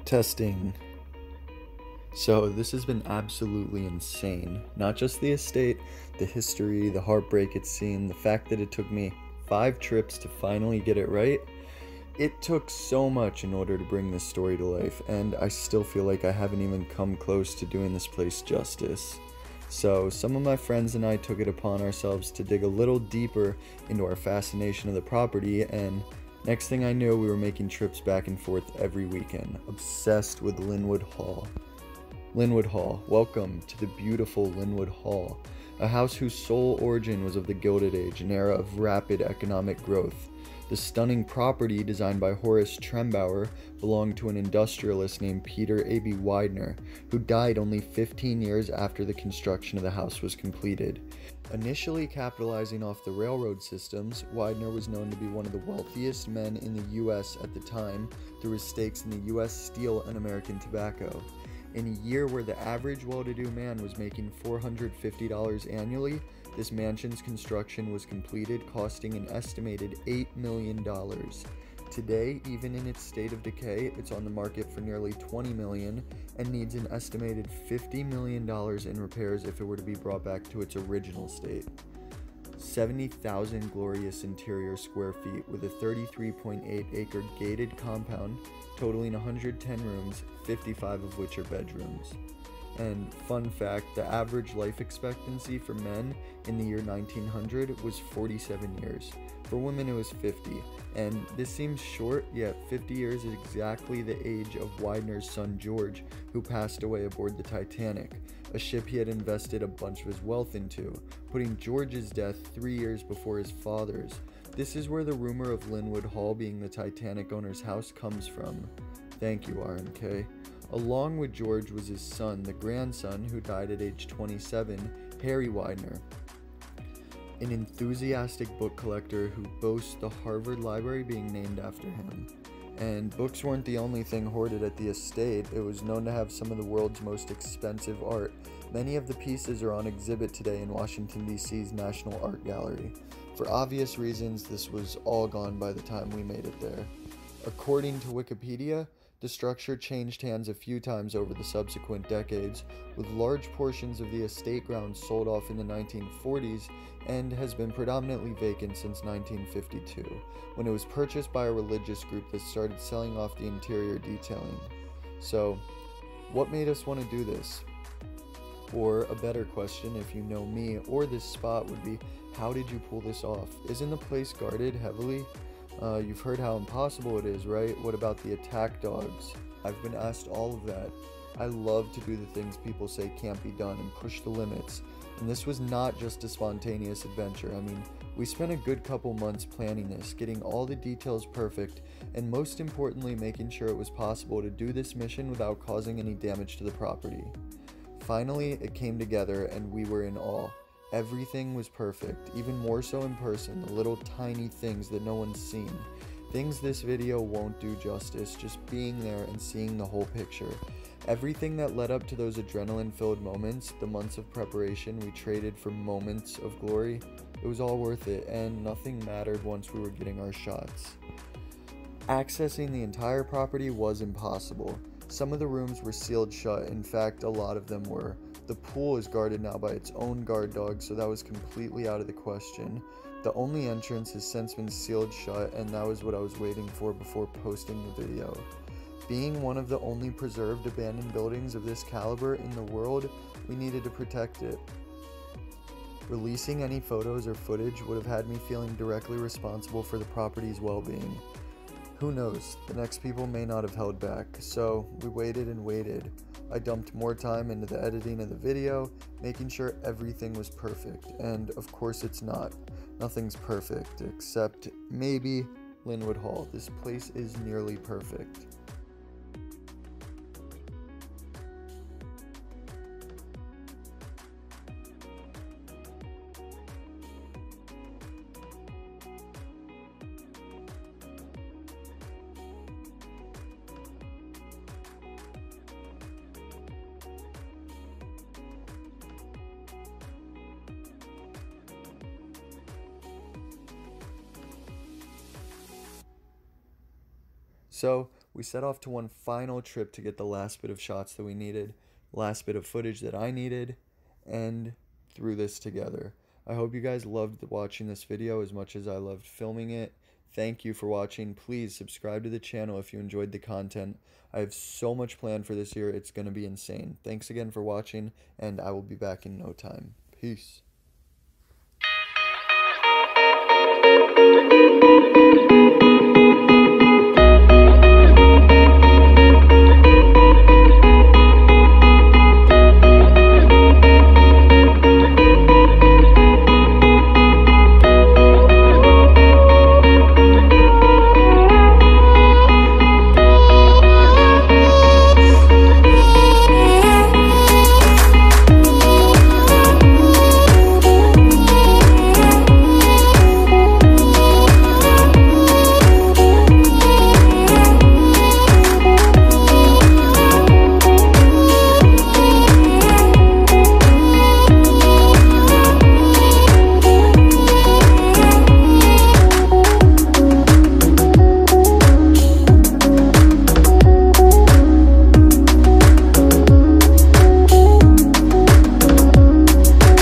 Testing. So this has been absolutely insane. Not just the estate, the history, the heartbreak it's seen, the fact that it took me 5 trips to finally get it right. It took so much in order to bring this story to life, and I still feel like I haven't even come close to doing this place justice. So some of my friends and I took it upon ourselves to dig a little deeper into our fascination of the property, and next thing I knew, we were making trips back and forth every weekend, obsessed with Lynnewood Hall. Lynnewood Hall, welcome to the beautiful Lynnewood Hall, a house whose sole origin was of the Gilded Age, an era of rapid economic growth. The stunning property, designed by Horace Trembauer, belonged to an industrialist named Peter A.B. Widener, who died only 15 years after the construction of the house was completed. Initially capitalizing off the railroad systems, Widener was known to be one of the wealthiest men in the U.S. at the time through his stakes in the U.S. Steel and American Tobacco. In a year where the average well-to-do man was making $450 annually, this mansion's construction was completed, costing an estimated $8 million. Today, even in its state of decay, it's on the market for nearly $20 million and needs an estimated $50 million in repairs if it were to be brought back to its original state. 70,000 glorious interior square feet with a 33.8-acre gated compound totaling 110 rooms, 55 of which are bedrooms. And fun fact, the average life expectancy for men in the year 1900 was 47 years. For women it was 50, and this seems short, yet 50 years is exactly the age of Widener's son George, who passed away aboard the Titanic, a ship he had invested a bunch of his wealth into, putting George's death 3 years before his father's. This is where the rumor of Lynnewood Hall being the Titanic owner's house comes from. Thank you, RMK. Along with George was his son, the grandson, who died at age 27, Harry Widener, an enthusiastic book collector who boasts the Harvard Library being named after him. And books weren't the only thing hoarded at the estate. It was known to have some of the world's most expensive art. Many of the pieces are on exhibit today in Washington, D.C.'s National Art Gallery. For obvious reasons, this was all gone by the time we made it there. According to Wikipedia, the structure changed hands a few times over the subsequent decades, with large portions of the estate grounds sold off in the 1940s and has been predominantly vacant since 1952, when it was purchased by a religious group that started selling off the interior detailing. So, what made us want to do this? Or a better question, if you know me or this spot, would be, how did you pull this off? Isn't the place guarded heavily? You've heard how impossible it is, right? What about the attack dogs? I've been asked all of that. I love to do the things people say can't be done and push the limits. And this was not just a spontaneous adventure. I mean, we spent a good couple months planning this, getting all the details perfect, and most importantly, making sure it was possible to do this mission without causing any damage to the property. Finally, it came together and we were in awe. Everything was perfect, even more so in person, the little tiny things that no one's seen. Things this video won't do justice, just being there and seeing the whole picture. Everything that led up to those adrenaline-filled moments, the months of preparation we traded for moments of glory, it was all worth it, and nothing mattered once we were getting our shots. Accessing the entire property was impossible. Some of the rooms were sealed shut, in fact, a lot of them were. The pool is guarded now by its own guard dog, so that was completely out of the question. The only entrance has since been sealed shut, and that was what I was waiting for before posting the video. Being one of the only preserved abandoned buildings of this caliber in the world, we needed to protect it. Releasing any photos or footage would have had me feeling directly responsible for the property's well-being. Who knows, the next people may not have held back, so we waited and waited. I dumped more time into the editing of the video, making sure everything was perfect, and of course it's not. Nothing's perfect, except maybe Lynnewood Hall. This place is nearly perfect. So we set off to one final trip to get the last bit of shots that we needed, last bit of footage that I needed, and threw this together. I hope you guys loved watching this video as much as I loved filming it. Thank you for watching. Please subscribe to the channel if you enjoyed the content. I have so much planned for this year. It's going to be insane. Thanks again for watching, and I will be back in no time. Peace.